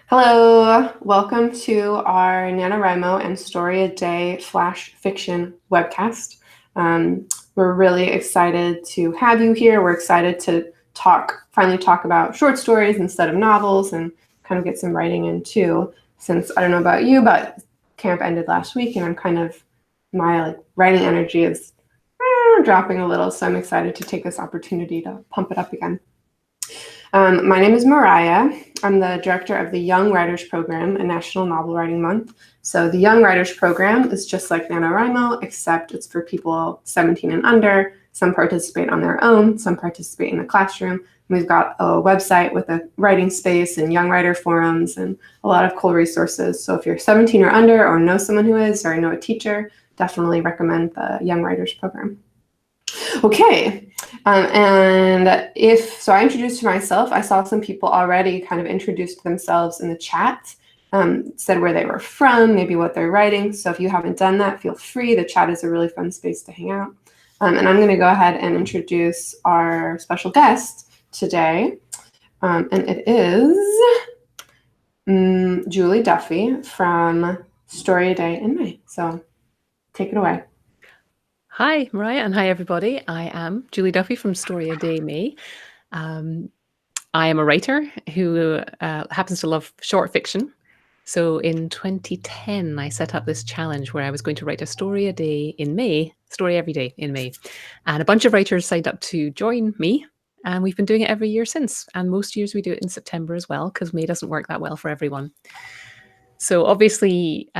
Hello, welcome to our NaNoWriMo and StoryADay Flash Fiction webcast. We're really excited to have you here. We're excited to finally talk about short stories instead of novels and kind of get some writing in too. Since I don't know about you, but camp ended last week and my writing energy is dropping a little, so I'm excited to take this opportunity to pump it up again. My name is Mariah. I'm the director of the Young Writers Program, a National Novel Writing Month. So the Young Writers Program is just like NaNoWriMo, except it's for people 17 and under. Some participate on their own, some participate in the classroom. We've got a website with a writing space and young writer forums and a lot of cool resources. So if you're 17 or under or know someone who is or know a teacher, definitely recommend the Young Writers Program. Okay, so I introduced myself. I saw some people already kind of introduced themselves in the chat, said where they were from, maybe what they're writing. So if you haven't done that, feel free. The chat is a really fun space to hang out. And I'm going to go ahead and introduce our special guest today. And it is Julie Duffy from StoryADay in May. So take it away. Hi, Mariah, and hi, everybody. I am Julie Duffy from StoryADay May. I am a writer who happens to love short fiction. So in 2010, I set up this challenge where I was going to write a story a day in May, story every day in May. And a bunch of writers signed up to join me. And we've been doing it every year since. And most years we do it in September as well, because May doesn't work that well for everyone. So obviously,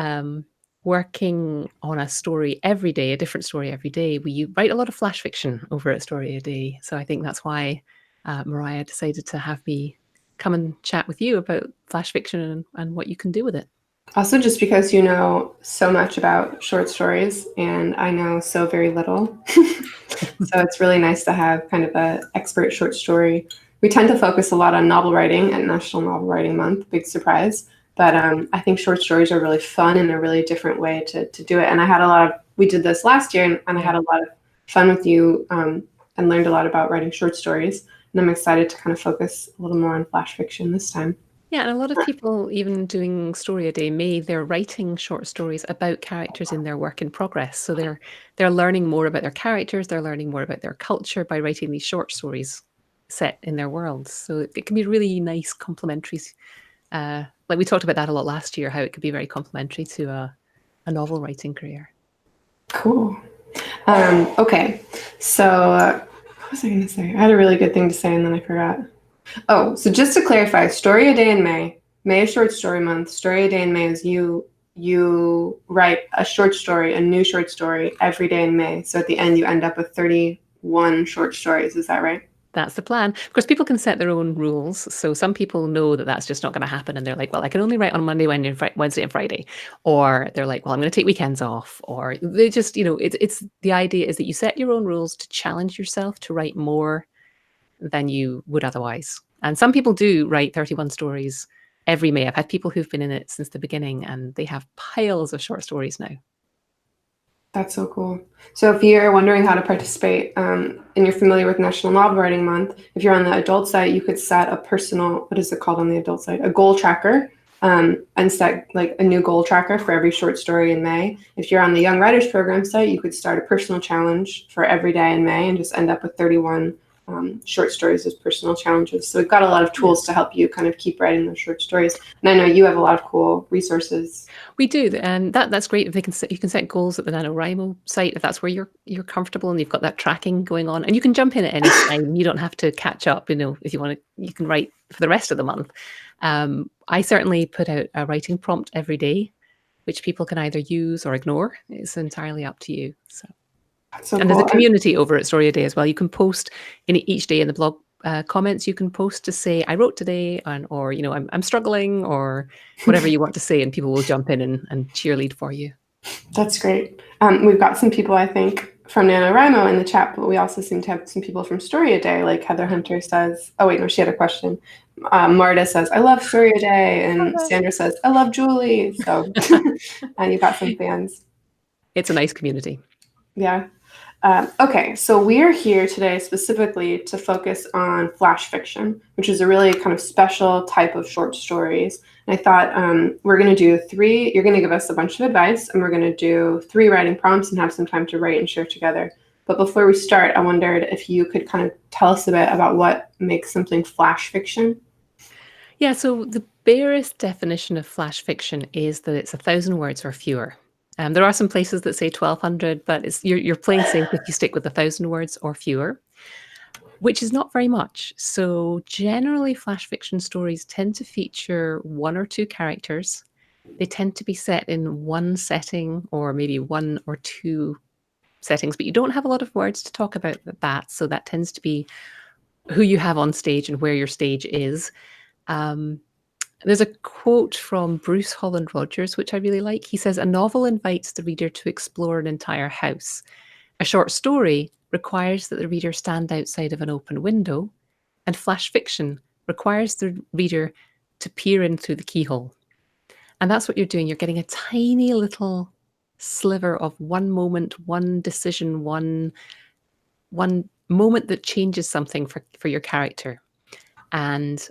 working on a story every day, a different story every day, we write a lot of flash fiction over at StoryADay. So I think that's why Mariah decided to have me come and chat with you about flash fiction and what you can do with it. Also, just because you know so much about short stories and I know so very little. So it's really nice to have kind of an expert short story. We tend to focus a lot on novel writing at National Novel Writing Month, big surprise. But I think short stories are really fun and a really different way to do it. And we did this last year and I had a lot of fun with you and learned a lot about writing short stories. And I'm excited to kind of focus a little more on flash fiction this time. Yeah, and a lot of people, even doing StoryADay, they're writing short stories about characters in their work in progress. So they're learning more about their characters, they're learning more about their culture by writing these short stories set in their worlds. So it can be really nice complementary. Like we talked about that a lot last year, how it could be very complementary to a novel writing career. Cool. Okay, so what was I going to say? I had a really good thing to say and then I forgot. Oh, so just to clarify, StoryADay in May. May is Short Story Month. StoryADay in May is you write a short story, a new short story every day in May. So at the end, you end up with 31 short stories. Is that right? That's the plan. Of course, people can set their own rules. So some people know that that's just not going to happen. And they're like, well, I can only write on Monday, Wednesday, and Friday. Or they're like, well, I'm going to take weekends off. Or they just, it's the idea is that you set your own rules to challenge yourself to write more than you would otherwise. And some people do write 31 stories every May. I've had people who've been in it since the beginning and they have piles of short stories now. That's so cool. So if you're wondering how to participate and you're familiar with National Novel Writing Month, if you're on the adult site, you could set a personal, what is it called on the adult site? A goal tracker and set like a new goal tracker for every short story in May. If you're on the Young Writers Program site, you could start a personal challenge for every day in May and just end up with 31 short stories as personal challenges. So we've got a lot of tools to help you kind of keep writing those short stories. And I know you have a lot of cool resources. We do, and that's great. If you can set goals at the NaNoWriMo site if that's where you're comfortable and you've got that tracking going on, and you can jump in at any time. You don't have to catch up. If you want to, you can write for the rest of the month. I certainly put out a writing prompt every day, which people can either use or ignore. It's entirely up to you. So and cool. There's a community over at StoryADay as well. You can post in each day in the blog comments. You can post to say, I wrote today, or I'm struggling, or whatever you want to say, and people will jump in and cheerlead for you. That's great. We've got some people, I think, from NaNoWriMo in the chat, but we also seem to have some people from StoryADay, like Heather Hunter says, oh wait, no, she had a question. Marta says, I love StoryADay, and Sandra says, I love Julie. So, and you've got some fans. It's a nice community. Yeah. Okay, so we are here today specifically to focus on flash fiction, which is a really kind of special type of short stories. And I thought we're going to do you're going to give us a bunch of advice, and we're going to do 3 writing prompts and have some time to write and share together. But before we start, I wondered if you could kind of tell us a bit about what makes something flash fiction. Yeah, so the barest definition of flash fiction is that it's 1,000 words or fewer. There are some places that say 1,200, but you're playing safe if you stick with 1,000 words or fewer, which is not very much. So generally, flash fiction stories tend to feature 1 or 2 characters. They tend to be set in one setting or maybe 1 or 2 settings, but you don't have a lot of words to talk about that. So that tends to be who you have on stage and where your stage is. There's a quote from Bruce Holland Rogers, which I really like. He says, "A novel invites the reader to explore an entire house. A short story requires that the reader stand outside of an open window, and flash fiction requires the reader to peer in through the keyhole." And that's what you're doing. You're getting a tiny little sliver of one moment, one decision, one moment that changes something for your character. And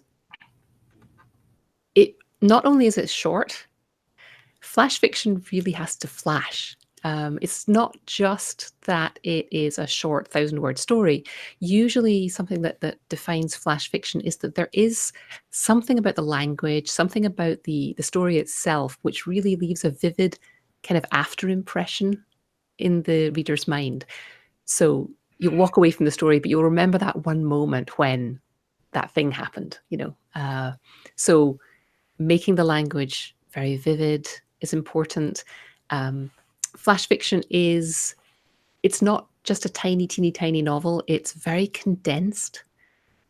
it not only is it short, flash fiction really has to flash. It's not just that it is a short 1,000-word story. Usually something that defines flash fiction is that there is something about the language, something about the story itself, which really leaves a vivid kind of after impression in the reader's mind. So you'll walk away from the story, but you'll remember that one moment when that thing happened, So making the language very vivid is important. Flash fiction it's not just a tiny, teeny, tiny novel. It's very condensed.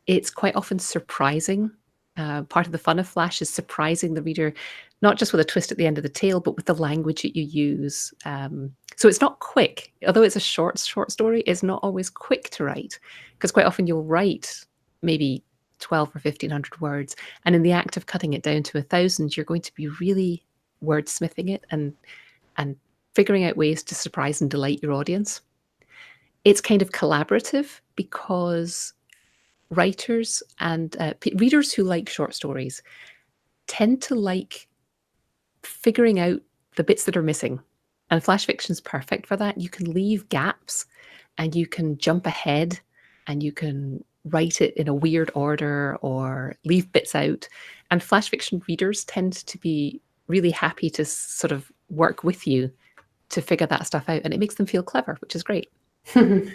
It's quite often surprising. Part of the fun of flash is surprising the reader, not just with a twist at the end of the tale, but with the language that you use. So it's not quick. Although it's a short story, it's not always quick to write, because quite often you'll write maybe 12 or 1,500 words, and in the act of cutting it down to 1,000, you're going to be really wordsmithing it and figuring out ways to surprise and delight your audience. It's kind of collaborative because writers and readers who like short stories tend to like figuring out the bits that are missing. And flash fiction is perfect for that. You can leave gaps and you can jump ahead and you can write it in a weird order or leave bits out. And flash fiction readers tend to be really happy to sort of work with you to figure that stuff out. And it makes them feel clever, which is great. And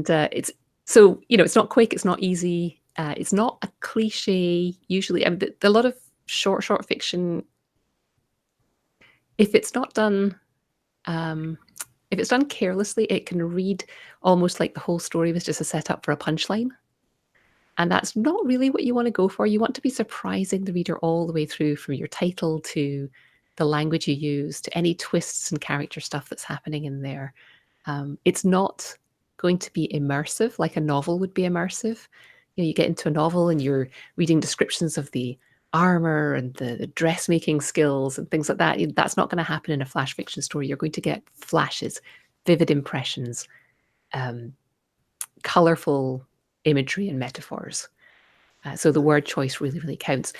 it's not quick, it's not easy. It's not a cliche usually. I mean, a lot of short fiction, if it's not done, if it's done carelessly, it can read almost like the whole story was just a setup for a punchline. And that's not really what you want to go for. You want to be surprising the reader all the way through, from your title to the language you use to any twists and character stuff that's happening in there. It's not going to be immersive like a novel would be immersive. You get into a novel and you're reading descriptions of the armor and the dressmaking skills and things like that. That's not going to happen in a flash fiction story. You're going to get flashes, vivid impressions, colorful imagery and metaphors. So the word choice really, really counts.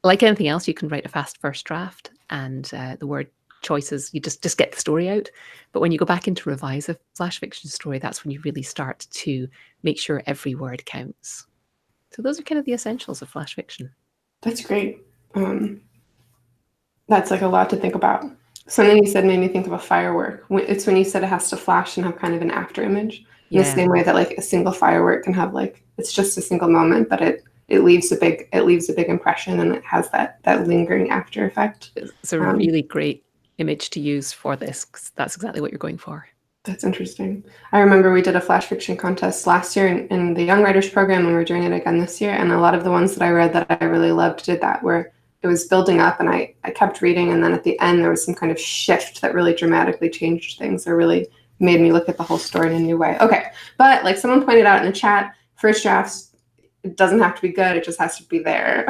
Like anything else, you can write a fast first draft, and the word choices, you just get the story out. But when you go back in to revise a flash fiction story, that's when you really start to make sure every word counts. So those are kind of the essentials of flash fiction. That's great. That's like a lot to think about. Something you said made me think of a firework. It's when you said it has to flash and have kind of an after image. In the same way that like a single firework can have it's just a single moment, but it leaves a big impression, and it has that lingering after effect. It's a really great image to use for this, because that's exactly what you're going for. That's interesting. I remember we did a flash fiction contest last year in the Young Writers program, and we're doing it again this year. And a lot of the ones that I read that I really loved did that, where it was building up and I kept reading, and then at the end there was some kind of shift that really dramatically changed things, or really made me look at the whole story in a new way. Okay, but like someone pointed out in the chat, first drafts, it doesn't have to be good, it just has to be there.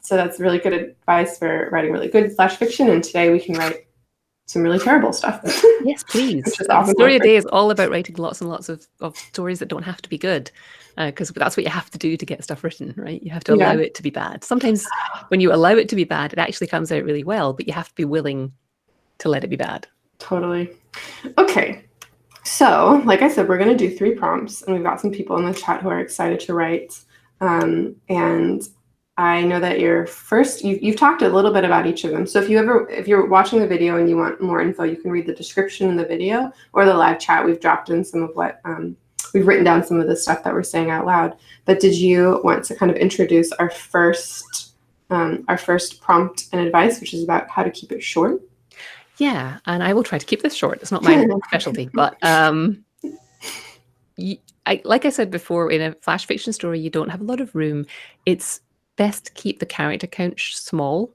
So that's really good advice for writing really good flash fiction, and today we can write some really terrible stuff. Yes, please. Which is often StoryADay is all about writing lots and lots of stories that don't have to be good, because that's what you have to do to get stuff written, right? You have to allow it to be bad. Sometimes when you allow it to be bad, it actually comes out really well, but you have to be willing to let it be bad. Totally. Okay. So, like I said, we're going to do 3 prompts, and we've got some people in the chat who are excited to write. And I know that you've talked a little bit about each of them. So if you're watching the video and you want more info, you can read the description in the video or the live chat. We've dropped in some of what we've written down, some of the stuff that we're saying out loud. But did you want to kind of introduce our first prompt and advice, which is about how to keep it short? Yeah, and I will try to keep this short. It's not my specialty, but like I said before, in a flash fiction story, you don't have a lot of room. It's best to keep the character count small.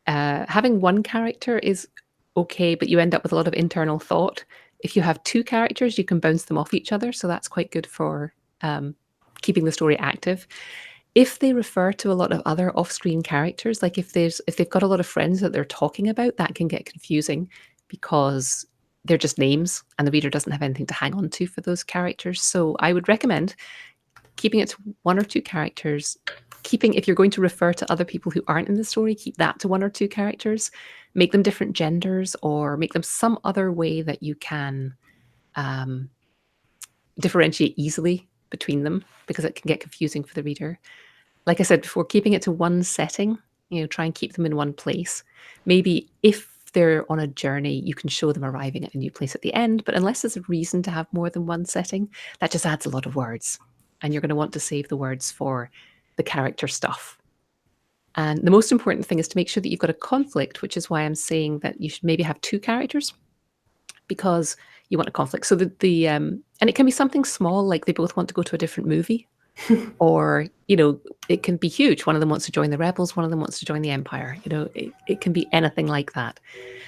Having one character is okay, but you end up with a lot of internal thought. If you have 2 characters, you can bounce them off each other, so that's quite good for keeping the story active. If they refer to a lot of other off-screen characters, like if they've got a lot of friends that they're talking about, that can get confusing because they're just names and the reader doesn't have anything to hang on to for those characters. So I would recommend keeping it to 1 or 2 characters. If you're going to refer to other people who aren't in the story, keep that to 1 or 2 characters. Make them different genders or make them some other way that you can differentiate easily between them, because it can get confusing for the reader. Like I said before, keeping it to 1 setting, try and keep them in 1 place. Maybe if they're on a journey, you can show them arriving at a new place at the end, but unless there's a reason to have more than 1 setting, that just adds a lot of words. And you're going to want to save the words for the character stuff. And the most important thing is to make sure that you've got a conflict, which is why I'm saying that you should maybe have 2 characters, because you want a conflict. So and it can be something small, like they both want to go to a different movie. Or, it can be huge. One of them wants to join the rebels, one of them wants to join the Empire. It can be anything like that.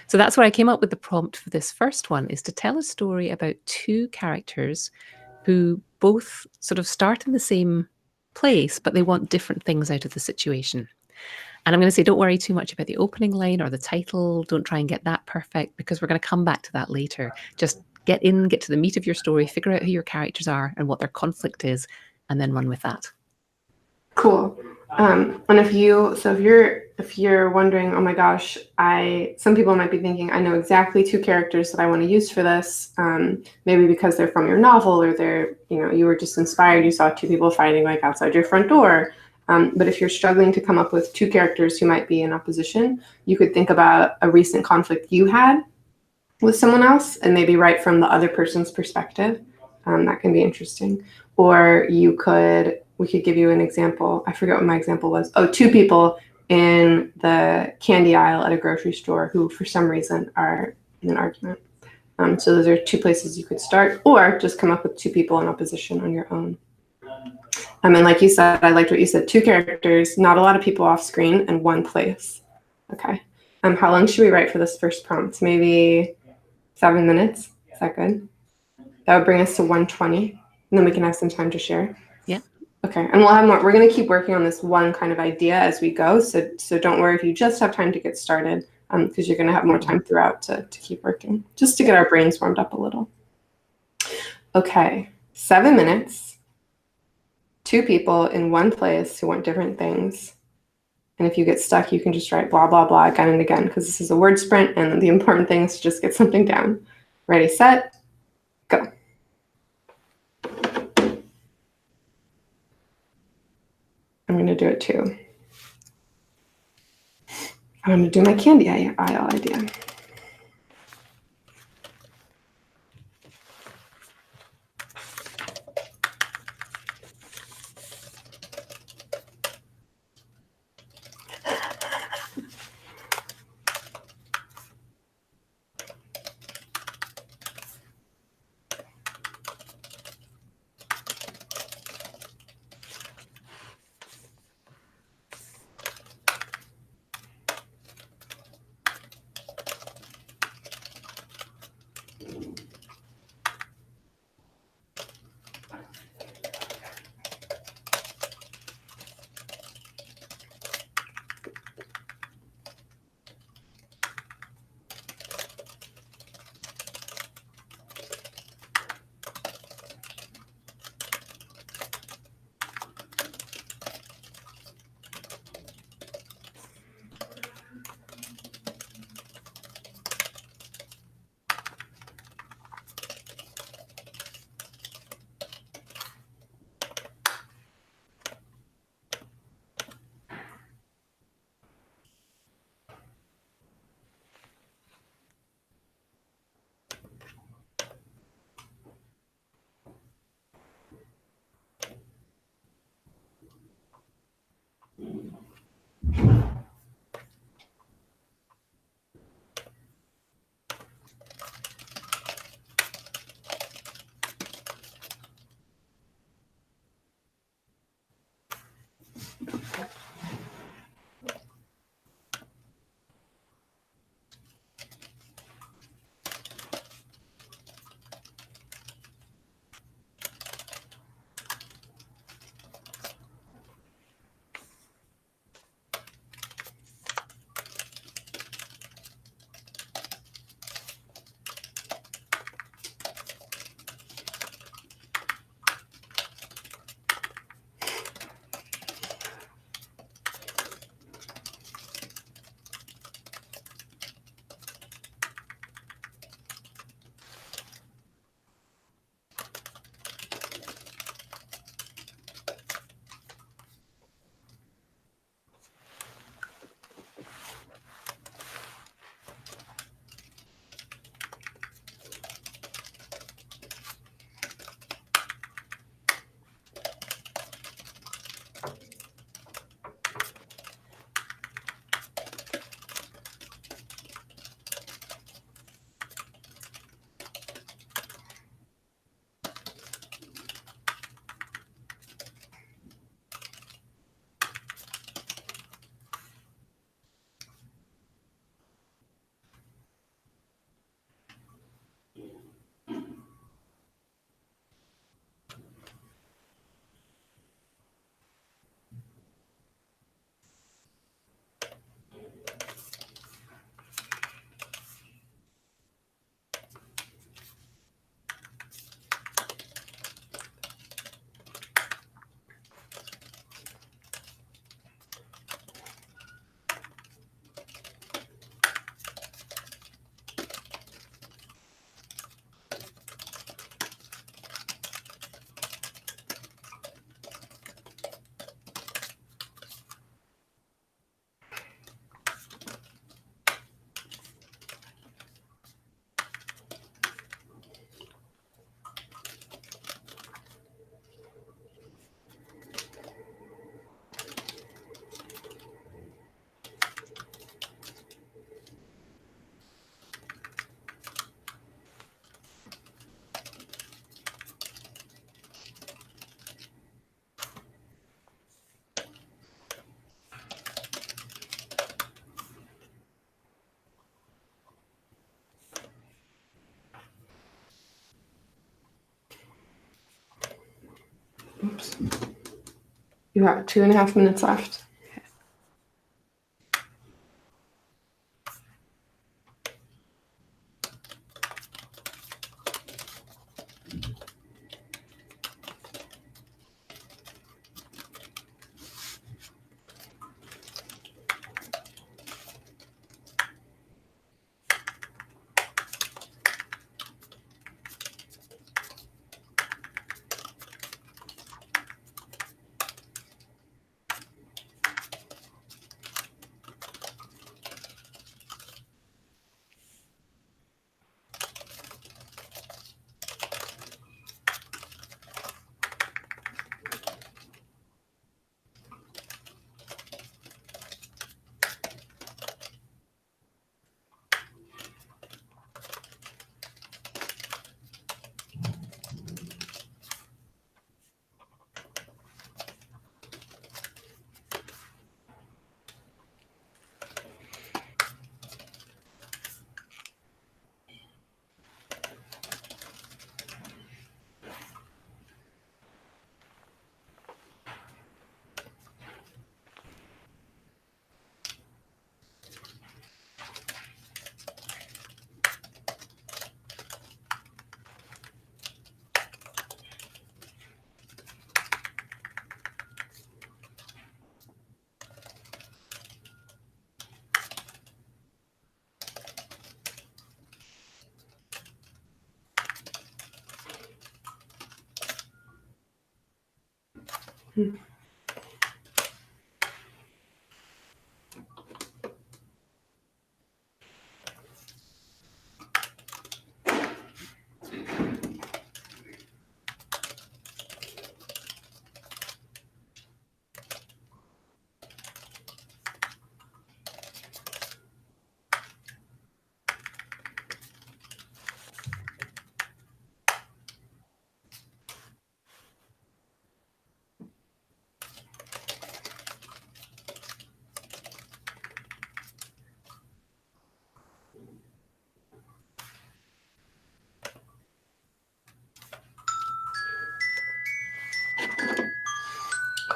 So that's where I came up with the prompt for this first one, is to tell a story about 2 characters who both sort of start in the same place, but they want different things out of the situation. And I'm going to say, don't worry too much about the opening line or the title. Don't try and get that perfect, because we're going to come back to that later. Just get to the meat of your story, figure out who your characters are and what their conflict is, and then run with that. Cool. And if you're wondering, oh my gosh, some people might be thinking, I know exactly 2 characters that I want to use for this. Maybe because they're from your novel, or you were just inspired. You saw 2 people fighting like outside your front door. But if you're struggling to come up with 2 characters who might be in opposition, you could think about a recent conflict you had with someone else and maybe write from the other person's perspective. That can be interesting. Or we could give you an example. I forget what my example was. 2 people in the candy aisle at a grocery store who for some reason are in an argument. So those are 2 places you could start, or just come up with 2 people in opposition on your own. And like you said, I liked what you said, 2 characters, not a lot of people off screen, and 1 place. Okay. How long should we write for this first prompt? Maybe 7 minutes. Is that good? That would bring us to 1:20, and then we can have some time to share. Yeah. Okay. And we'll have more. We're going to keep working on this one kind of idea as we go. So don't worry if you just have time to get started, because you're going to have more time throughout to keep working, just to get our brains warmed up a little. Okay. 7 minutes. 2 people in 1 place who want different things. And if you get stuck, you can just write blah, blah, blah again and again, because this is a word sprint, and the important thing is to just get something down. Ready, set, go. I'm going to do it too. I'm going to do my candy aisle idea. Oops. You got 2.5 minutes left.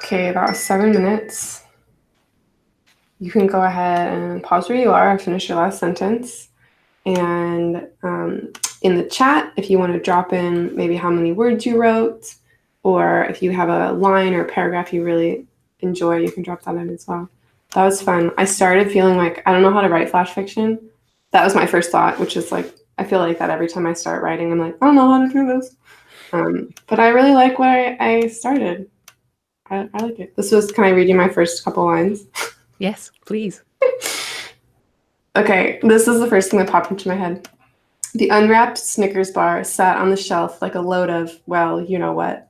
Okay, that was 7 minutes. You can go ahead and pause where you are and finish your last sentence. And in the chat, if you want to drop in maybe how many words you wrote, or if you have a line or a paragraph you really enjoy, you can drop that in as well. That was fun. I started feeling like I don't know how to write flash fiction. That was my first thought, which is like, I feel like that every time I start writing, I'm like, I don't know how to do this. But I really like what I started. I like it. Can I read you my first couple lines? Yes, please. Okay, this is the first thing that popped into my head. The unwrapped Snickers bar sat on the shelf like a load of, well, you know what.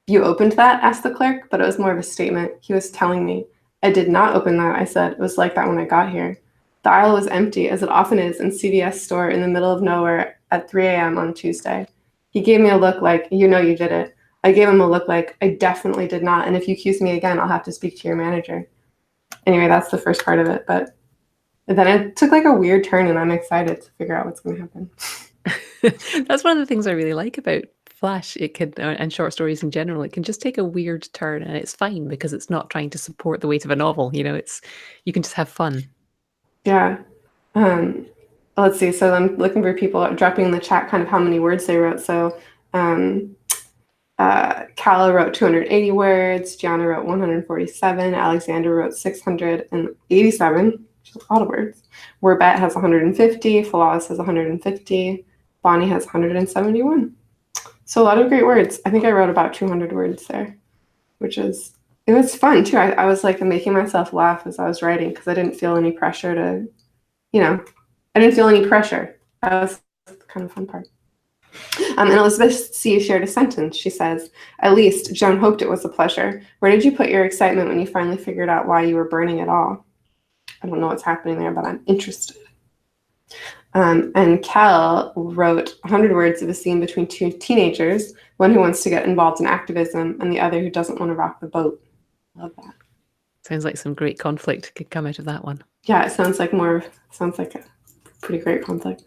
You opened that? Asked the clerk, but it was more of a statement. He was telling me. I did not open that, I said. It was like that when I got here. The aisle was empty, as it often is in CVS store in the middle of nowhere at 3 a.m. on Tuesday. He gave me a look like, you know you did it. I gave him a look like, I definitely did not, and if you accuse me again, I'll have to speak to your manager. Anyway, that's the first part of it, but then it took like a weird turn, and I'm excited to figure out what's going to happen. That's one of the things I really like about Flash. It can, and short stories in general, it can just take a weird turn, and it's fine because it's not trying to support the weight of a novel. You know, you can just have fun. Yeah. Let's see. So I'm looking for people dropping in the chat kind of how many words they wrote. So Calla wrote 280 words. Gianna wrote 147. Alexander wrote 687, which is a lot of words. Werbet has 150. Flawless has 150. Bonnie has 171. So a lot of great words. I think I wrote about 200 words there, it was fun too. I was like making myself laugh as I was writing because I didn't feel any pressure to, I didn't feel any pressure. That was kind of fun part. And Elizabeth C. shared a sentence. She says, at least Joan hoped it was a pleasure. Where did you put your excitement when you finally figured out why you were burning it all? I don't know what's happening there, but I'm interested. And Cal wrote 100 words of a scene between two teenagers, one who wants to get involved in activism and the other who doesn't want to rock the boat. Love that. Sounds like some great conflict could come out of that one. Yeah, it sounds like a pretty great conflict.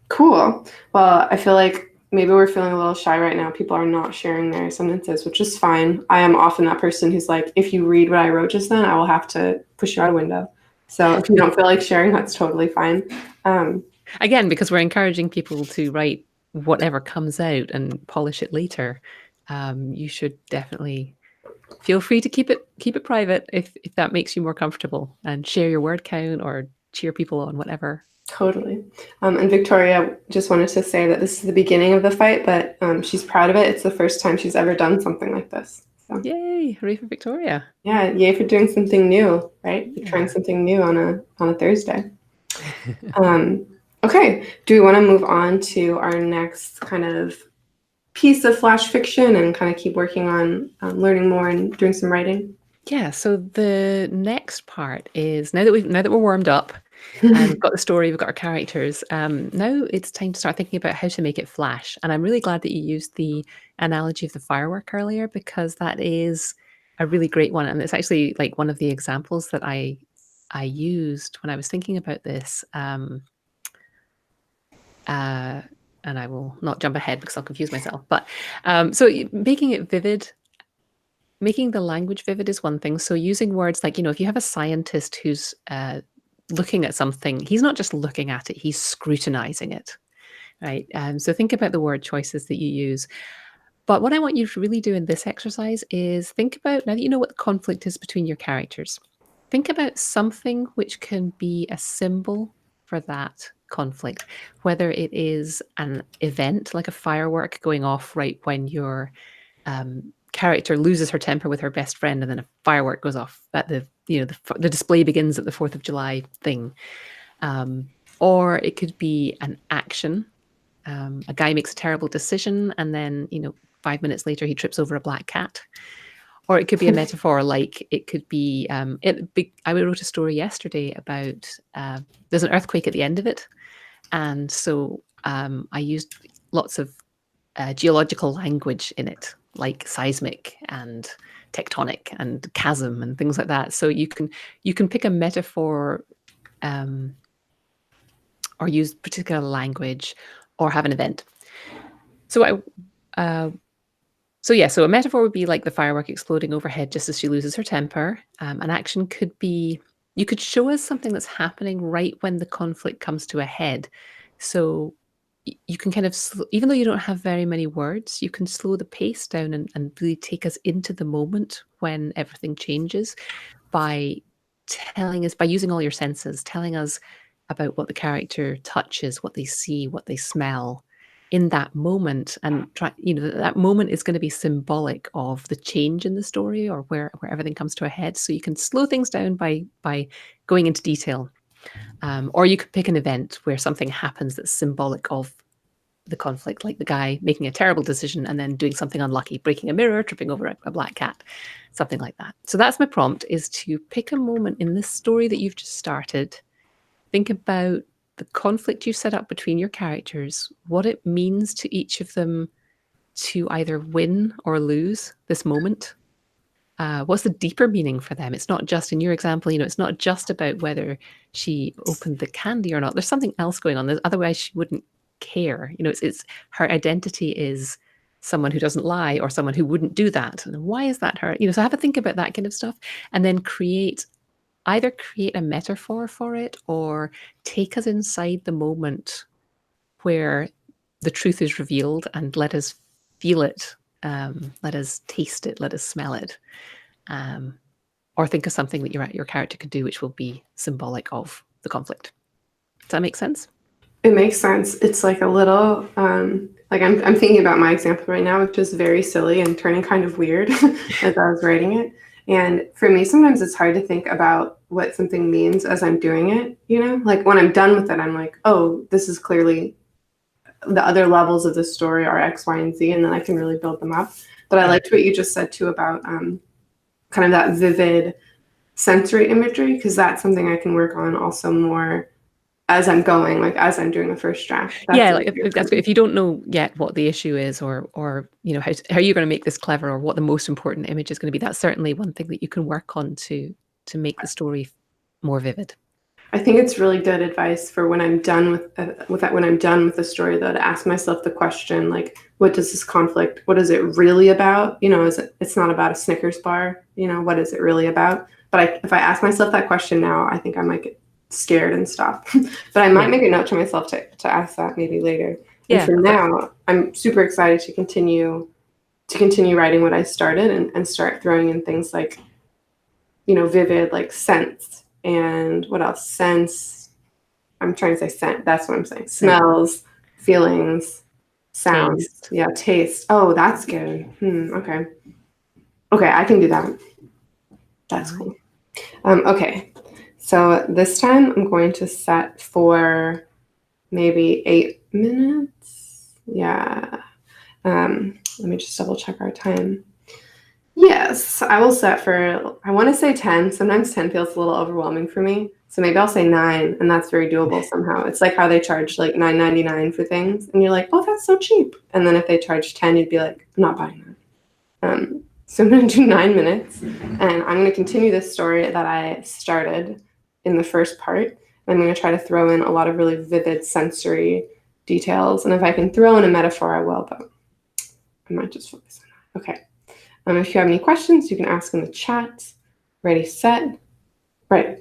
Cool. Well, I feel like maybe we're feeling a little shy right now. People are not sharing their sentences, which is fine. I am often that person who's like, if you read what I wrote just then, I will have to push you out a window. So if you don't feel like sharing, that's totally fine. Again, because we're encouraging people to write whatever comes out and polish it later, you should definitely feel free to keep it private if that makes you more comfortable, and share your word count or cheer people on, whatever. Totally. And Victoria just wanted to say that this is the beginning of the fight, but she's proud of it. It's the first time she's ever done something like this. So. Yay! Hooray for Victoria! Yeah, yay for doing something new, right? Yeah. Trying something new on a Thursday. Okay, do we want to move on to our next kind of piece of flash fiction and kind of keep working on learning more and doing some writing? Yeah. So the next part is now that we're warmed up and we've got the story, we've got our characters. Now it's time to start thinking about how to make it flash. And I'm really glad that you used the analogy of the firework earlier, because that is a really great one, and it's actually like one of the examples that I used when I was thinking about this. And I will not jump ahead because I'll confuse myself. But so making it vivid, making the language vivid is one thing. So using words like, if you have a scientist who's looking at something, he's not just looking at it, he's scrutinizing it, right? So think about the word choices that you use. But what I want you to really do in this exercise is think about, now that you know what the conflict is between your characters, think about something which can be a symbol for that conflict, whether it is an event like a firework going off right when your character loses her temper with her best friend, and then a firework goes off at the display begins at the 4th of July thing. Or it could be an action. A guy makes a terrible decision, and then 5 minutes later he trips over a black cat. Or it could be a metaphor, like it could be, I wrote a story yesterday about, there's an earthquake at the end of it. And so I used lots of geological language in it, like seismic and tectonic and chasm and things like that. So you can pick a metaphor or use particular language or have an event. So so a metaphor would be like the firework exploding overhead just as she loses her temper. An action could be, you could show us something that's happening right when the conflict comes to a head. So you can kind of, even though you don't have very many words, you can slow the pace down and really take us into the moment when everything changes by telling us, by using all your senses, telling us about what the character touches, what they see, what they smell in that moment. And that moment is going to be symbolic of the change in the story, or where everything comes to a head. So you can slow things down by going into detail. Or you could pick an event where something happens that's symbolic of the conflict, like the guy making a terrible decision and then doing something unlucky, breaking a mirror, tripping over a black cat, something like that. So that's my prompt, is to pick a moment in this story that you've just started. Think about the conflict you set up between your characters, what it means to each of them to either win or lose this moment. What's the deeper meaning for them? It's not just, in your example, it's not just about whether she opened the candy or not. There's something else going on. Otherwise, she wouldn't care. It's her identity is someone who doesn't lie, or someone who wouldn't do that. And why is that her? So have a think about that kind of stuff, and then either create a metaphor for it, or take us inside the moment where the truth is revealed and let us feel it, let us taste it, let us smell it, or think of something that your character could do which will be symbolic of the conflict. Does that make sense? It makes sense. It's like a little, like I'm thinking about my example right now, which is very silly and turning kind of weird as I was writing it. And for me, sometimes it's hard to think about what something means as I'm doing it, Like when I'm done with it, I'm like, oh, this is clearly the other levels of the story are X, Y, and Z, and then I can really build them up. But I liked what you just said too about kind of that vivid sensory imagery, because that's something I can work on also more as I'm going, like as I'm doing the first draft. That's if you don't know yet what the issue is, or how you're going to make this clever, or what the most important image is going to be, that's certainly one thing that you can work on to make the story more vivid. I think it's really good advice for when I'm done when I'm done with the story, though, to ask myself the question, like, what does this conflict, what is it really about? It's not about a Snickers bar, what is it really about? But if I ask myself that question now, I think I might get scared and stop. But I might Yeah. make a note to myself to ask that maybe later. And Yeah. for now, I'm super excited to continue writing what I started and start throwing in things like, vivid, like scents, and what else? Sense. I'm trying to say scent. That's what I'm saying. Smells, feelings, sounds. Taste. Yeah, taste. Oh, that's good. Okay. Okay, I can do that. That's cool. Okay. So this time I'm going to set for maybe 8 minutes. Yeah. Let me just double check our time. Yes, I will set for, I want to say 10. Sometimes 10 feels a little overwhelming for me. So maybe I'll say 9, and that's very doable somehow. It's like how they charge like $9.99 for things, and you're like, oh, that's so cheap. And then if they charge 10, you'd be like, I'm not buying that. So I'm going to do 9 minutes, and I'm going to continue this story that I started in the first part. I'm going to try to throw in a lot of really vivid sensory details, and if I can throw in a metaphor, I will, but I might just focus on that. Okay. If you have any questions, you can ask in the chat. Ready, set, right.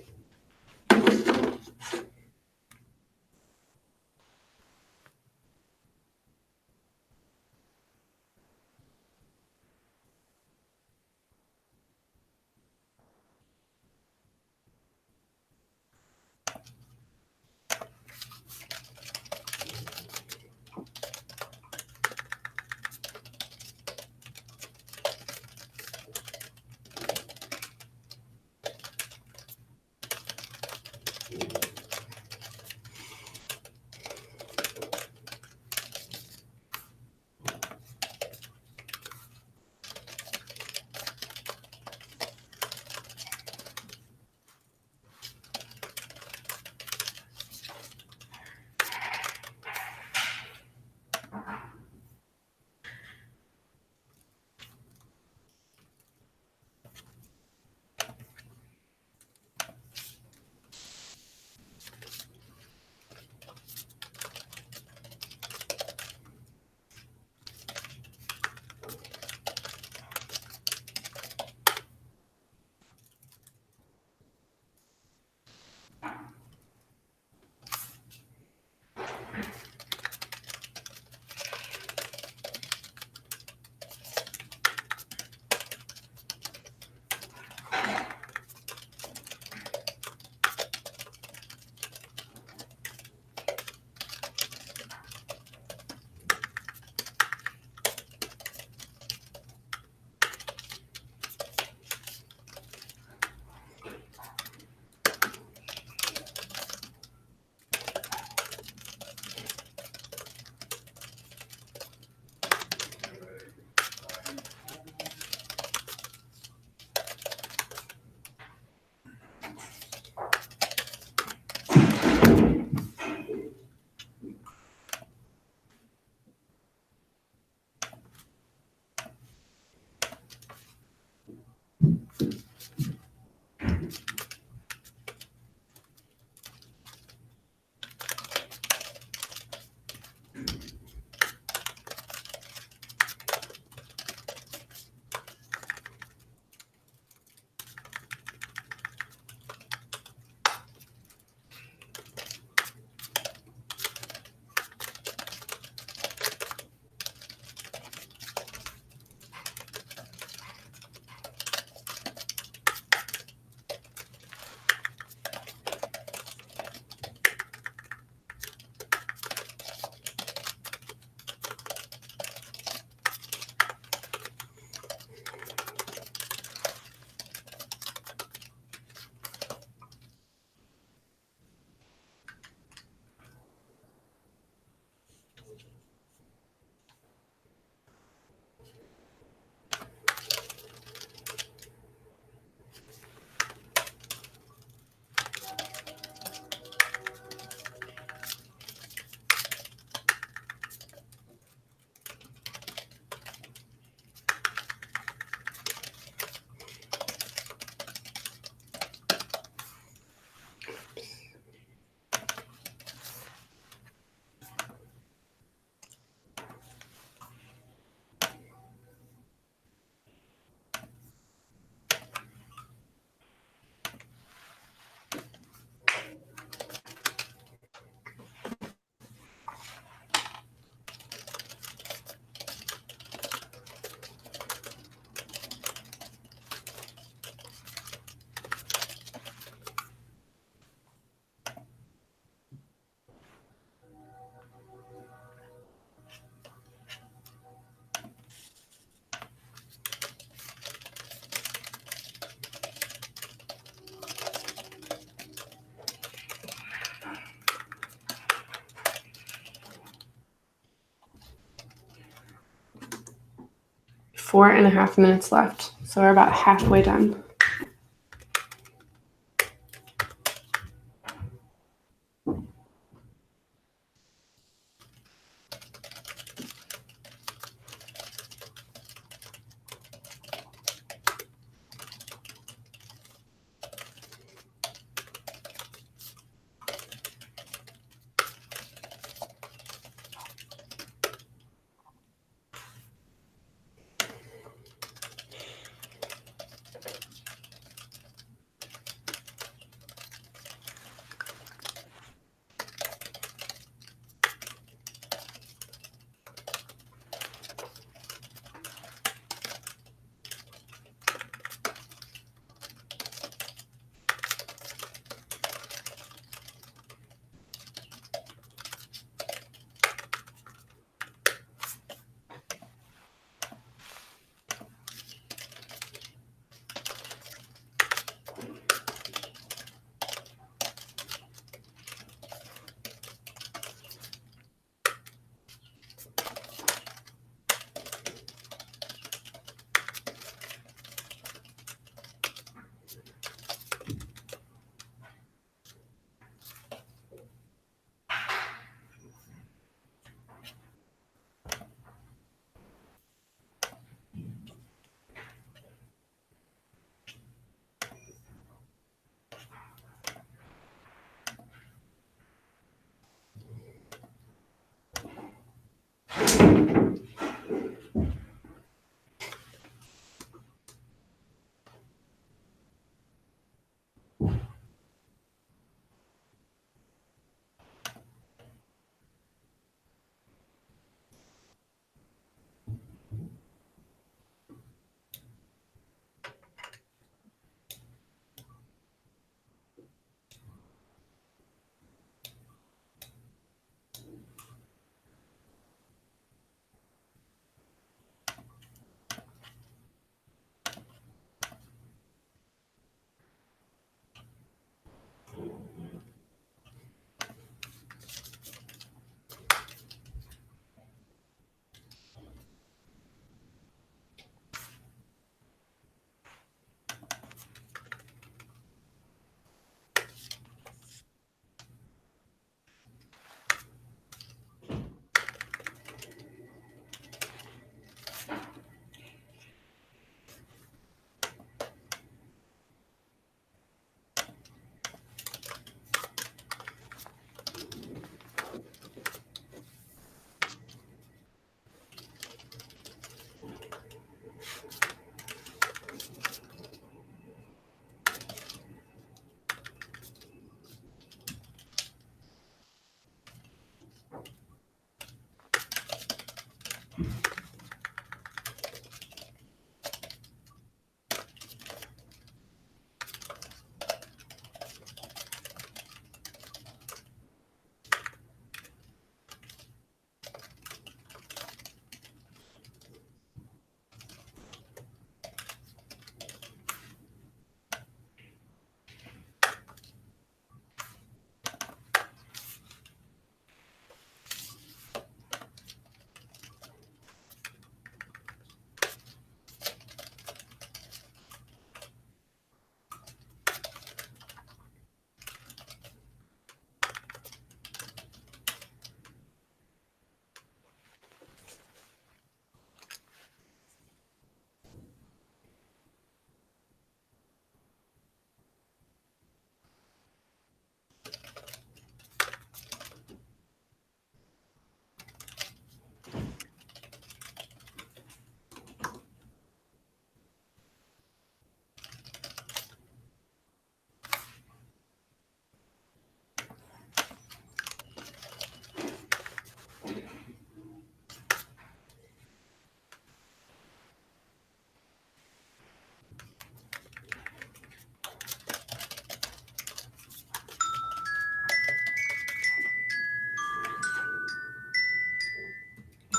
4.5 minutes left, so we're about halfway done.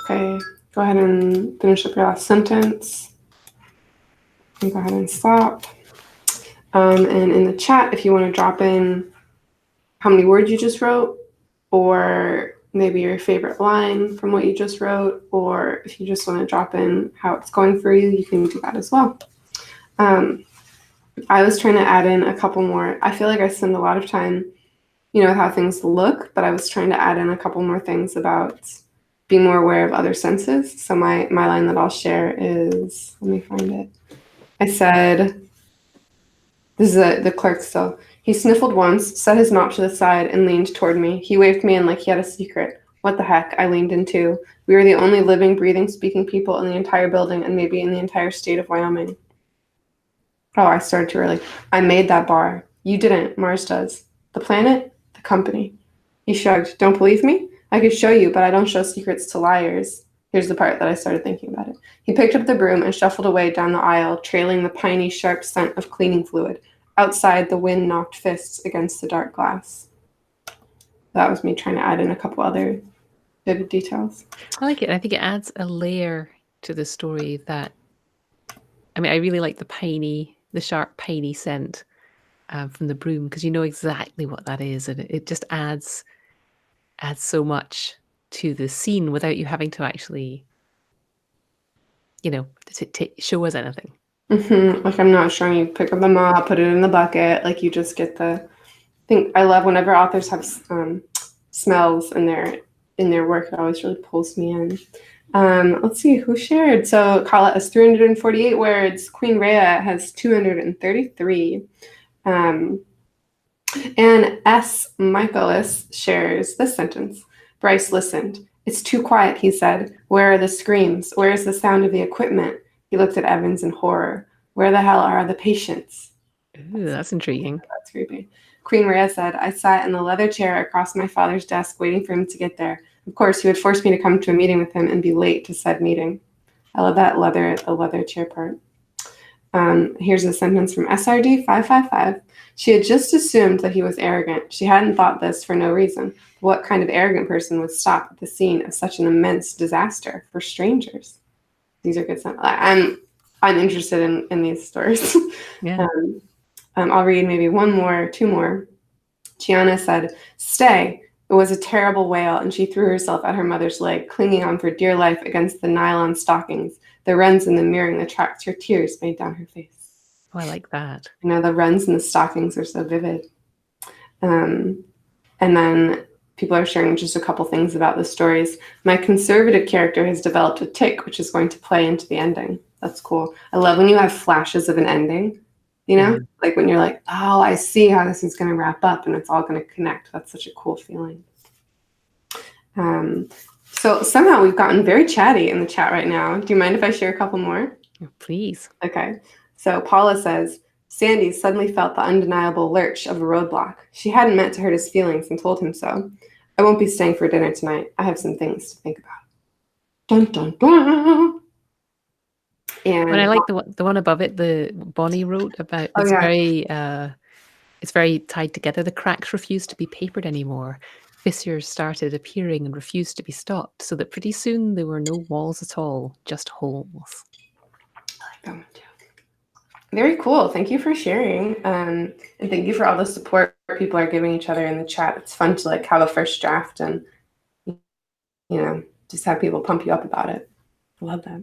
Okay, go ahead and finish up your last sentence. And go ahead and stop. And in the chat, if you want to drop in how many words you just wrote or maybe your favorite line from what you just wrote, or if you just want to drop in how it's going for you, you can do that as well. I was trying to add in a couple more. I feel like I spend a lot of time, with how things look, but I was trying to add in a couple more things about being more aware of other senses. So my line that I'll share is, let me find it. I said, this is the clerk still. He sniffled once, set his mop to the side, and leaned toward me. He waved me in like he had a secret. What the heck? I leaned in too. We were the only living, breathing, speaking people in the entire building and maybe in the entire state of Wyoming. Oh, I started too early. I made that bar. You didn't. Mars does. The planet? The company. He shrugged. Don't believe me? I could show you, but I don't show secrets to liars. Here's the part that I started thinking about it. He picked up the broom and shuffled away down the aisle, trailing the piney, sharp scent of cleaning fluid. Outside, the wind knocked fists against the dark glass. That was me trying to add in a couple other vivid details. I like it. I think it adds a layer to the story that, I really like the sharp piney scent from the broom, because you know exactly what that is, and it just adds so much to the scene without you having to actually, show us anything. Like, I'm not showing you pick up the mop, put it in the bucket. Like, you just get the thing. I love whenever authors have smells in their work. It always really pulls me in. Let's see who shared. So Kala has 348 words. Queen Rhea has 233. And S. Michaelis shares this sentence. Bryce listened. It's too quiet, he said. Where are the screams? Where is the sound of the equipment? He looked at Evans in horror. Where the hell are the patients? Ooh, that's intriguing. That's creepy. Queen Rhea said, I sat in the leather chair across my father's desk waiting for him to get there. Of course, he would force me to come to a meeting with him and be late to said meeting. I love that the leather chair part. Here's a sentence from SRD 555. She had just assumed that he was arrogant. She hadn't thought this for no reason. What kind of arrogant person would stop at the scene of such an immense disaster for strangers? These are good sentences. I'm interested in these stories. Yeah. I'll read maybe two more. Gianna said, stay. It was a terrible wail, and she threw herself at her mother's leg, clinging on for dear life against the nylon stockings. The runs in the mirroring the tracks, her tears made down her face. Oh, I like that. The runs in the stockings are so vivid. And then people are sharing just a couple things about the stories. My conservative character has developed a tic, which is going to play into the ending. That's cool. I love when you have flashes of an ending, like when you're like, oh, I see how this is going to wrap up and it's all going to connect. That's such a cool feeling. So somehow we've gotten very chatty in the chat right now. Do you mind if I share a couple more? Please. Okay. So Paula says, Sandy suddenly felt the undeniable lurch of a roadblock. She hadn't meant to hurt his feelings and told him so. I won't be staying for dinner tonight. I have some things to think about. Dun, dun, dun. And I like the one above it, the Bonnie wrote about. It's very tied together. The cracks refused to be papered anymore. Fissures started appearing and refused to be stopped, so that pretty soon there were no walls at all, just holes. I like that one too. Very cool. Thank you for sharing. And thank you for all the support people are giving each other in the chat. It's fun to have a first draft and, just have people pump you up about it. I love that.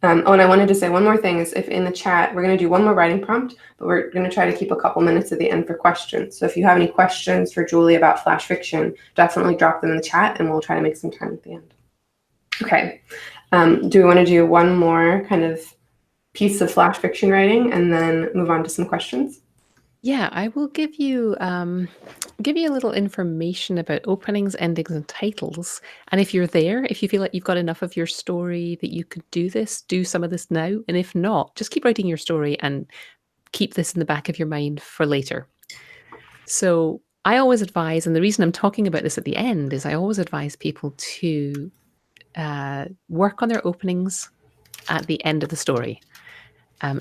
And I wanted to say one more thing is if in the chat, we're going to do one more writing prompt, but we're going to try to keep a couple minutes at the end for questions. So if you have any questions for Julie about flash fiction, definitely drop them in the chat and we'll try to make some time at the end. Okay. Do we want to do one more kind of piece of flash fiction writing and then move on to some questions? Yeah, I will give you a little information about openings, endings, and titles. And if you're there, if you feel like you've got enough of your story that you could do some of this now. And if not, just keep writing your story and keep this in the back of your mind for later. So I always advise, and the reason I'm talking about this at the end is I always advise people to work on their openings at the end of the story.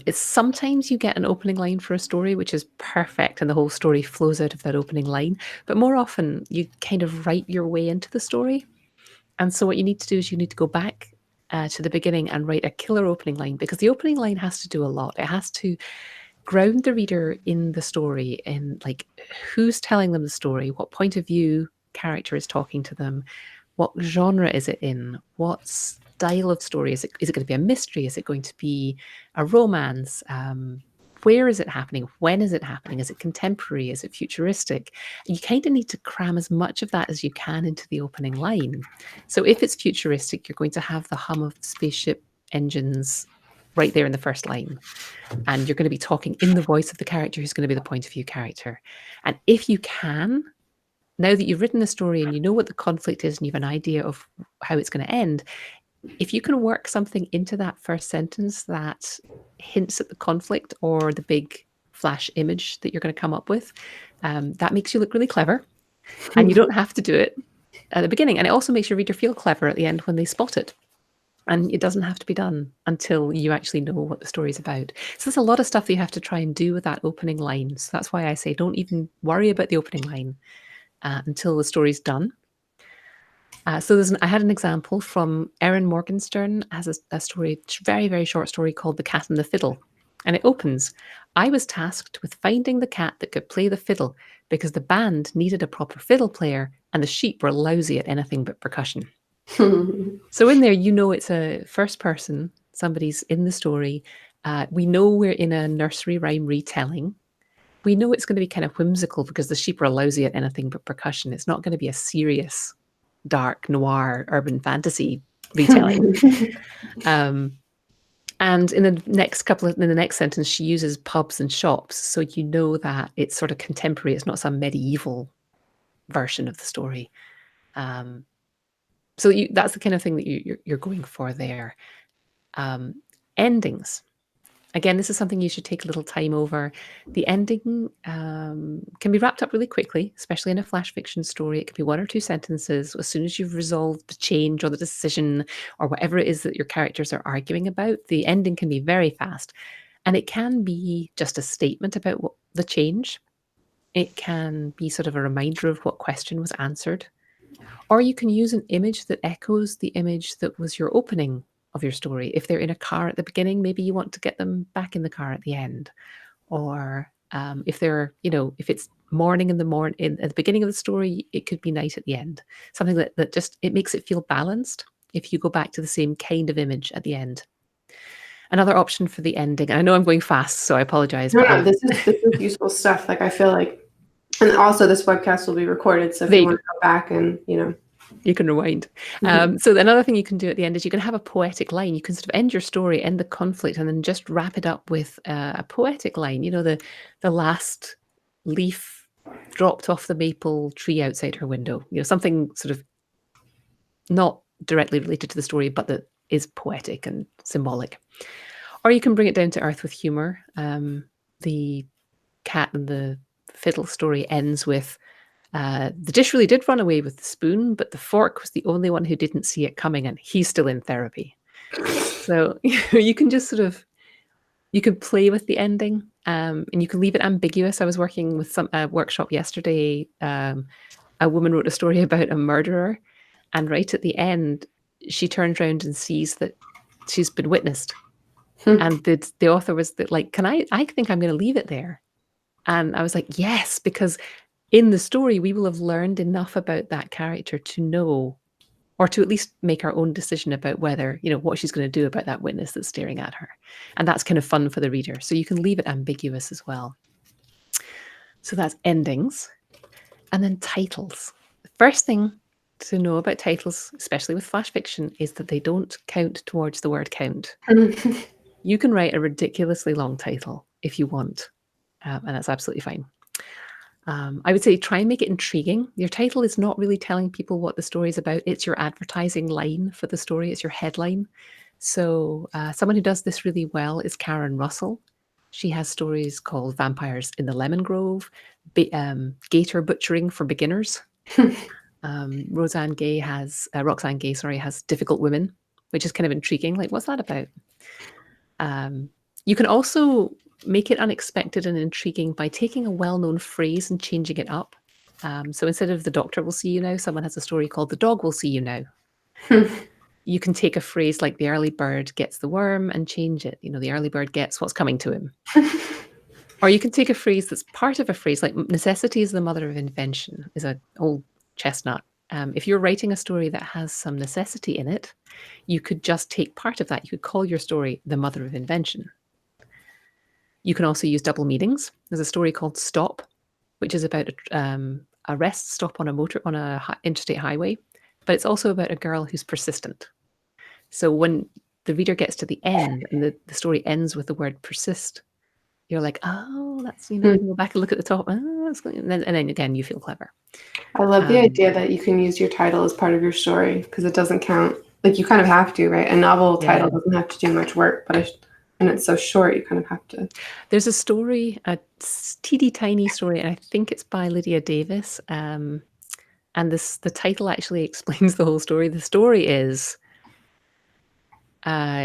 It's sometimes you get an opening line for a story, which is perfect, and the whole story flows out of that opening line. But more often, you kind of write your way into the story. And so what you need to do is you need to go back to the beginning and write a killer opening line, because the opening line has to do a lot. It has to ground the reader in the story, in who's telling them the story, what point of view character is talking to them? What genre is it in? What style of story is it? Is it going to be a mystery? Is it going to be a romance? Where is it happening? When is it happening? Is it contemporary? Is it futuristic? You kind of need to cram as much of that as you can into the opening line. So if it's futuristic, you're going to have the hum of spaceship engines right there in the first line. And you're going to be talking in the voice of the character who's going to be the point of view character. And if you can, now that you've written the story and you know what the conflict is and you have an idea of how it's going to end, if you can work something into that first sentence that hints at the conflict or the big flash image that you're going to come up with, that makes you look really clever. And you don't have to do it at the beginning. And it also makes your reader feel clever at the end when they spot it. And it doesn't have to be done until you actually know what the story's about. So there's a lot of stuff that you have to try and do with that opening line. So that's why I say don't even worry about the opening line until the story's done. So I had an example from Erin Morgenstern has a story, very, very short story called The Cat and the Fiddle. And it opens, I was tasked with finding the cat that could play the fiddle because the band needed a proper fiddle player and the sheep were lousy at anything but percussion. So in there, you know, it's a first person, somebody's in the story. We know we're in a nursery rhyme retelling. We know it's going to be kind of whimsical because the sheep are lousy at anything but percussion. It's not going to be a serious, dark, noir, urban fantasy retelling. And in the next sentence, she uses pubs and shops. So you know that it's sort of contemporary. It's not some medieval version of the story. So that's the kind of thing that you're going for there. Endings. Again, this is something you should take a little time over. The ending can be wrapped up really quickly, especially in a flash fiction story. It could be 1 or 2 sentences. As soon as you've resolved the change or the decision or whatever it is that your characters are arguing about, the ending can be very fast. And it can be just a statement about the change. It can be sort of a reminder of what question was answered. Or you can use an image that echoes the image that was your opening of your story. If they're in a car at the beginning, maybe you want to get them back in the car at the end. Or if they're, if it's morning at the beginning of the story, it could be night at the end. Something that just, it makes it feel balanced if you go back to the same kind of image at the end. Another option for the ending, I know I'm going fast, so I apologize. No, this is useful stuff. Like I feel like, and also this webcast will be recorded, so if you want to go back and, you can rewind. So another thing you can do at the end is you can have a poetic line. You can sort of end your story, end the conflict, and then just wrap it up with a poetic line. The last leaf dropped off the maple tree outside her window. Something sort of not directly related to the story, but that is poetic and symbolic. Or you can bring it down to earth with humor. The cat and the fiddle story ends with, the dish really did run away with the spoon, but the fork was the only one who didn't see it coming, and he's still in therapy. So you can just you can play with the ending, and you can leave it ambiguous. I was working with a workshop yesterday. A woman wrote a story about a murderer, and right at the end, she turns around and sees that she's been witnessed. And the author was like, I think I'm going to leave it there. And I was like, yes, because in the story, we will have learned enough about that character to know, or to at least make our own decision about whether, what she's going to do about that witness that's staring at her. And that's kind of fun for the reader. So you can leave it ambiguous as well. So that's endings. And then titles. The first thing to know about titles, especially with flash fiction, is that they don't count towards the word count. You can write a ridiculously long title if you want, and that's absolutely fine. I would say try and make it intriguing. Your title is not really telling people what the story is about. It's your advertising line for the story. It's your headline. So someone who does this really well is Karen Russell. She has stories called Vampires in the Lemon Grove, Gator Butchering for Beginners. Roxane Gay has Difficult Women, which is kind of intriguing. Like, what's that about? You can also make it unexpected and intriguing by taking a well-known phrase and changing it up. So instead of "the doctor will see you now," someone has a story called "the dog will see you now." You can take a phrase like "the early bird gets the worm" and change it. The early bird gets what's coming to him. Or you can take a phrase that's part of a phrase, like "necessity is the mother of invention" is an old chestnut. If you're writing a story that has some necessity in it, you could just take part of that. You could call your story The Mother of Invention. You can also use double meanings. There's a story called Stop, which is about a rest stop on a interstate highway, but it's also about a girl who's persistent. So when the reader gets to the end and the story ends with the word persist, you're like, oh, that's, you go back and look at the top. Oh, that's good. And then again, you feel clever. I love the idea that you can use your title as part of your story because it doesn't count. Like you kind of have to, right? A novel title doesn't have to do much work, but and it's so short, you kind of have to. There's a story, a teeny tiny story, and I think it's by Lydia Davis. And the title actually explains the whole story. The story is,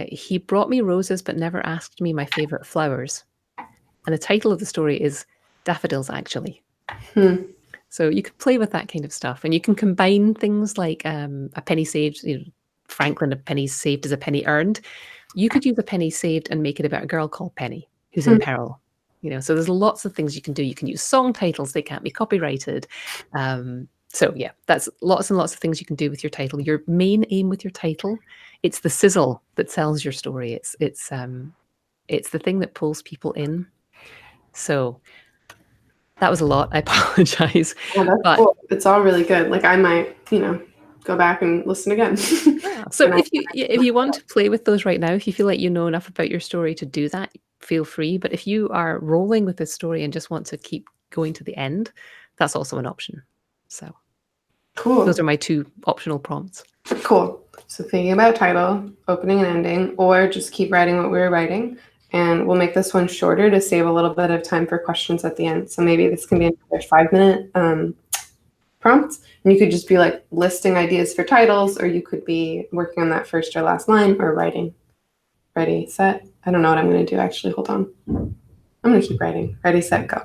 he brought me roses but never asked me my favorite flowers. And the title of the story is Daffodils, actually. So you can play with that kind of stuff, and you can combine things like a penny saved, Franklin, a penny saved is a penny earned. You could use a penny saved and make it about a girl called Penny who's in peril. So there's lots of things you can do. You can use song titles; they can't be copyrighted. So yeah, that's lots and lots of things you can do with your title. Your main aim with your title, it's the sizzle that sells your story. It's the thing that pulls people in. So that was a lot. I apologize. Yeah, that's cool. It's all really good. Like I might, go back and listen again. Yeah. So if you want to play with those right now, if you feel like you know enough about your story to do that, feel free. But if you are rolling with this story and just want to keep going to the end, that's also an option. So cool. Those are my 2 optional prompts. Cool. So thinking about title, opening and ending, or just keep writing what we were writing. And we'll make this one shorter to save a little bit of time for questions at the end. So maybe this can be another 5-minute prompt. And you could just be like listing ideas for titles, or you could be working on that first or last line or writing. Ready, set. I don't know what I'm going to do, actually. Hold on. I'm going to keep writing. Ready, set, go.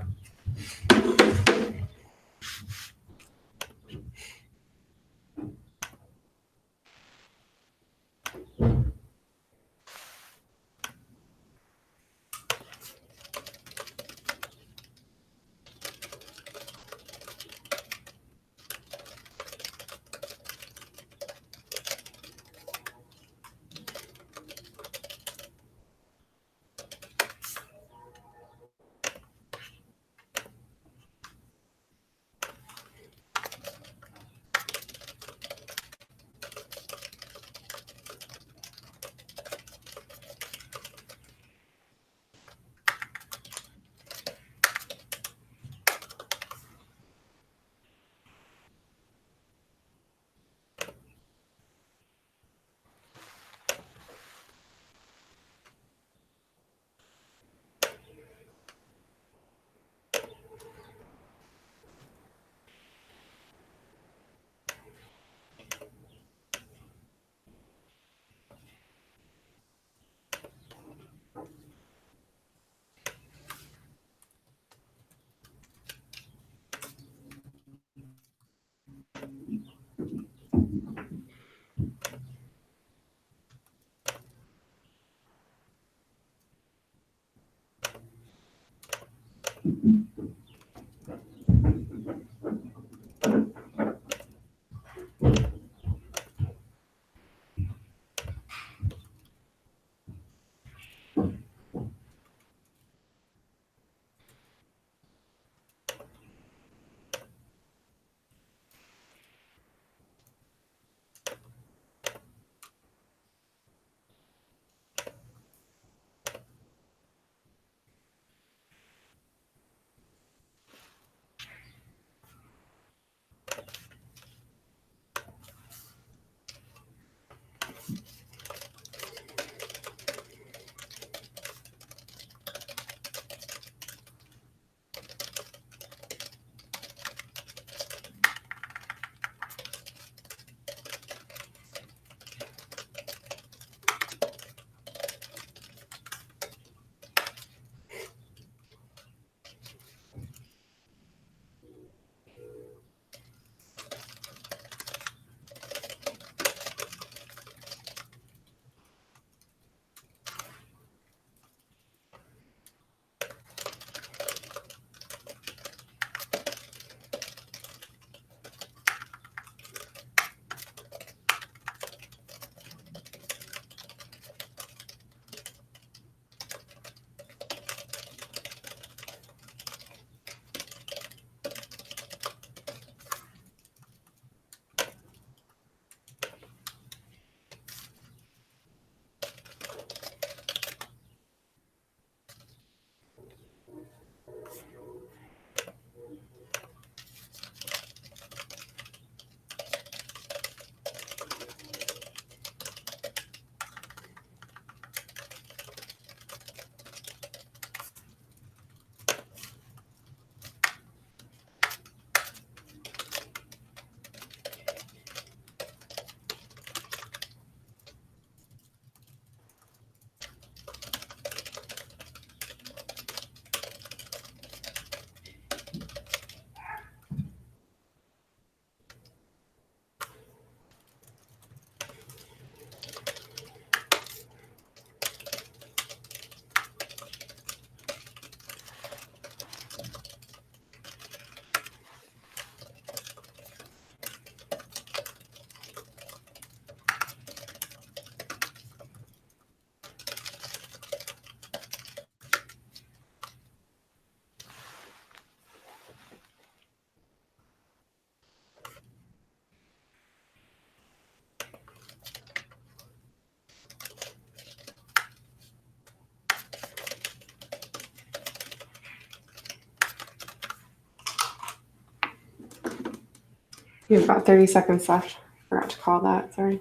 You have about 30 seconds left. Forgot to call that, sorry.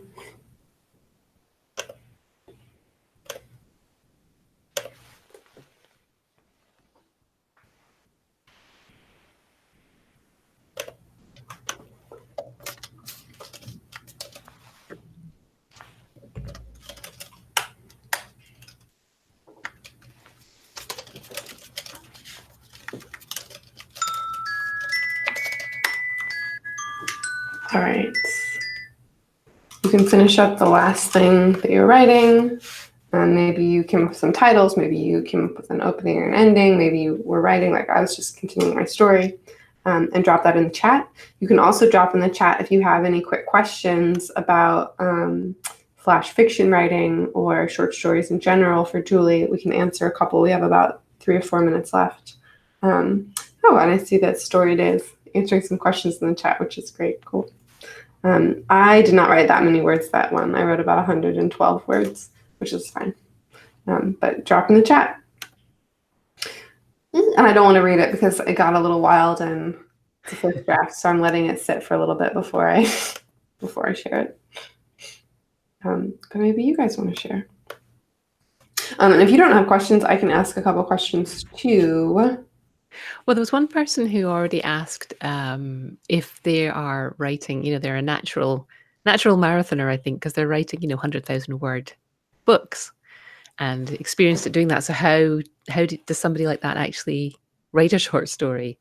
All right. You can finish up the last thing that you're writing. Maybe you came up with some titles. Maybe you came up with an opening and an ending. Maybe you were writing, like I was just continuing my story, and drop that in the chat. You can also drop in the chat if you have any quick questions about flash fiction writing or short stories in general for Julie. We can answer a couple. We have about 3 or 4 minutes left. Oh, and I see that StoryADay is answering some questions in the chat, which is great. Cool. I did not write that many words that one. I wrote about 112 words, which is fine. But drop in the chat. And I don't want to read it because it got a little wild and it's a first draft, so I'm letting it sit for a little bit before I share it. But maybe you guys want to share. And if you don't have questions, I can ask a couple questions too. Well, there was one person who already asked if they are writing, they're a natural marathoner, I think, because they're writing, 100,000 word books and experienced at doing that. So how does somebody like that actually write a short story?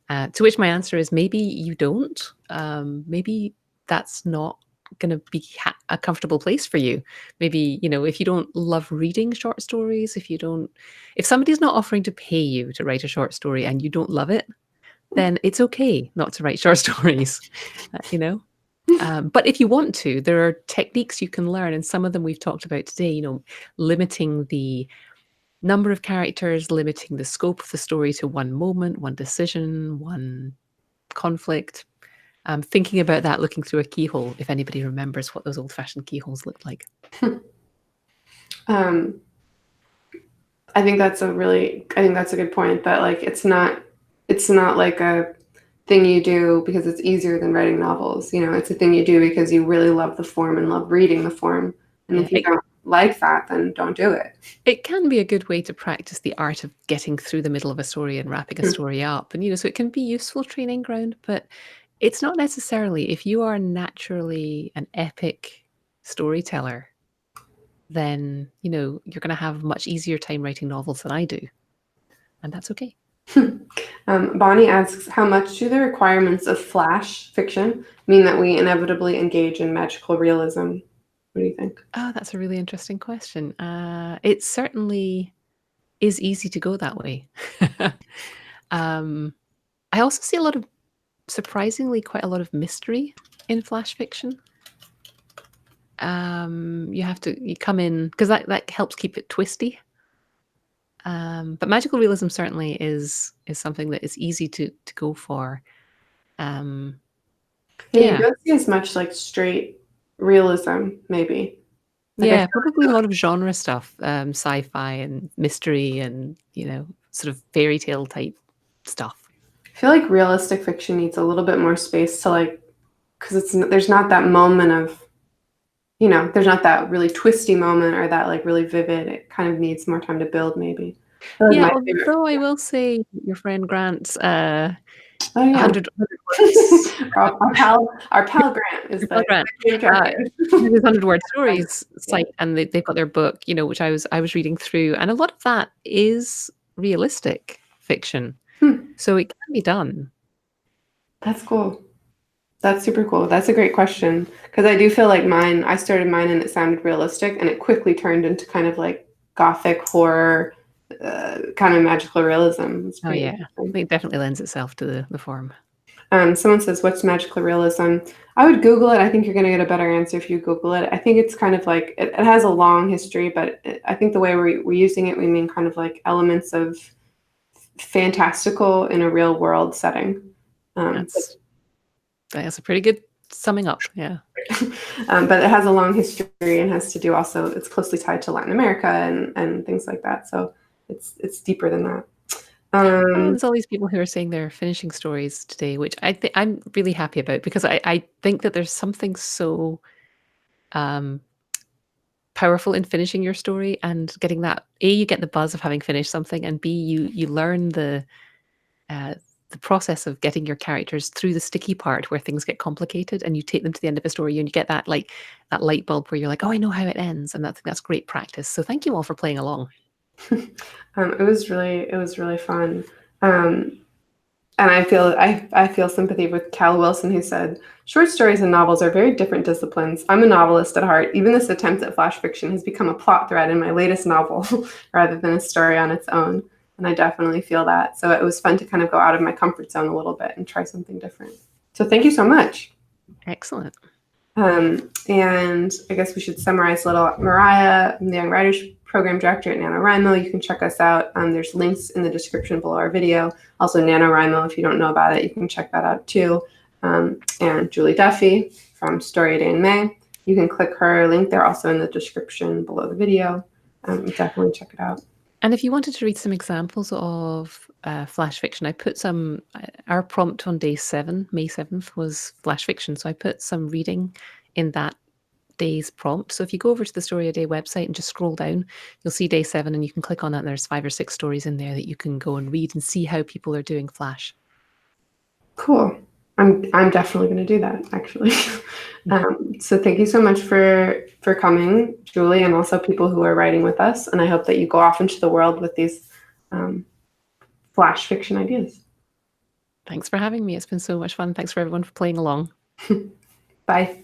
To which my answer is maybe you don't. Maybe that's not going to be a comfortable place for you. Maybe, if you don't love reading short stories, if somebody's not offering to pay you to write a short story and you don't love it, then it's okay not to write short stories, But if you want to, there are techniques you can learn, and some of them we've talked about today, limiting the number of characters, limiting the scope of the story to one moment, one decision, one conflict. Thinking about that, looking through a keyhole, if anybody remembers what those old-fashioned keyholes looked like. I think that's a good point, that like it's not like a thing you do because it's easier than writing novels. It's a thing you do because you really love the form and love reading the form. And if you don't like that, then don't do it. It can be a good way to practice the art of getting through the middle of a story and wrapping a story up. And so it can be useful training ground, but it's not necessarily. If you are naturally an epic storyteller, then you're going to have a much easier time writing novels than I do, and that's okay. Bonnie asks, how much do the requirements of flash fiction mean that we inevitably engage in magical realism? What do you think? Oh, that's a really interesting question. It certainly is easy to go that way. I also see surprisingly quite a lot of mystery in flash fiction. You come in because that helps keep it twisty. But magical realism certainly is something that is easy to go for. You don't see as much like straight realism, maybe. Like probably a lot of genre stuff, sci-fi and mystery and sort of fairy tale type stuff. I feel like realistic fiction needs a little bit more space to because there's not that moment of, there's not that really twisty moment or that like really vivid. It kind of needs more time to build, maybe. Although I will say your friend Grant's 100 words. our pal Grant is the Grant. His 100-word stories site, and they've got their book, which I was reading through, and a lot of that is realistic fiction. So it can be done. That's cool. That's super cool. That's a great question, because I do feel like I started mine and it sounded realistic, and it quickly turned into kind of like gothic horror, kind of magical realism. Oh yeah, it definitely lends itself to the form. Someone says, what's magical realism? I would Google it. I think you're going to get a better answer if you Google it. I think it's kind of like, it has a long history, but I think the way we're using it, we mean kind of like elements of fantastical in a real world setting. That's a pretty good summing up, yeah. But it has a long history and has to do also, it's closely tied to Latin America and things like that. So it's deeper than that. There's all these people who are saying they're finishing stories today, which I'm really happy about, because I think that there's something so powerful in finishing your story and getting that. A, you get the buzz of having finished something, and B, you learn the process of getting your characters through the sticky part where things get complicated, and you take them to the end of a story, and you get that that light bulb where you're like, oh, I know how it ends, and that's great practice. So thank you all for playing along. It was really fun. And I feel sympathy with Cal Wilson, who said, short stories and novels are very different disciplines. I'm a novelist at heart. Even this attempt at flash fiction has become a plot thread in my latest novel rather than a story on its own. And I definitely feel that. So it was fun to kind of go out of my comfort zone a little bit and try something different. So thank you so much. Excellent. And I guess we should summarize a little. Mariah, I'm the Young Writers Program Director at NaNoWriMo. You can check us out. There's links in the description below our video. Also, NaNoWriMo, if you don't know about it, you can check that out too. And Julie Duffy from StoryADay in May. You can click her link there, also in the description below the video. Definitely check it out. And if you wanted to read some examples of flash fiction, I put some, our prompt on day 7, May 7th, was flash fiction. So I put some reading in that day's prompt. So if you go over to the StoryADay website and just scroll down, you'll see day 7, and you can click on that, and there's 5 or 6 stories in there that you can go and read and see how people are doing flash. Cool. I'm definitely going to do that, actually. So thank you so much for coming, Julie, and also people who are writing with us. And I hope that you go off into the world with these flash fiction ideas. Thanks for having me. It's been so much fun. Thanks for everyone for playing along. Bye.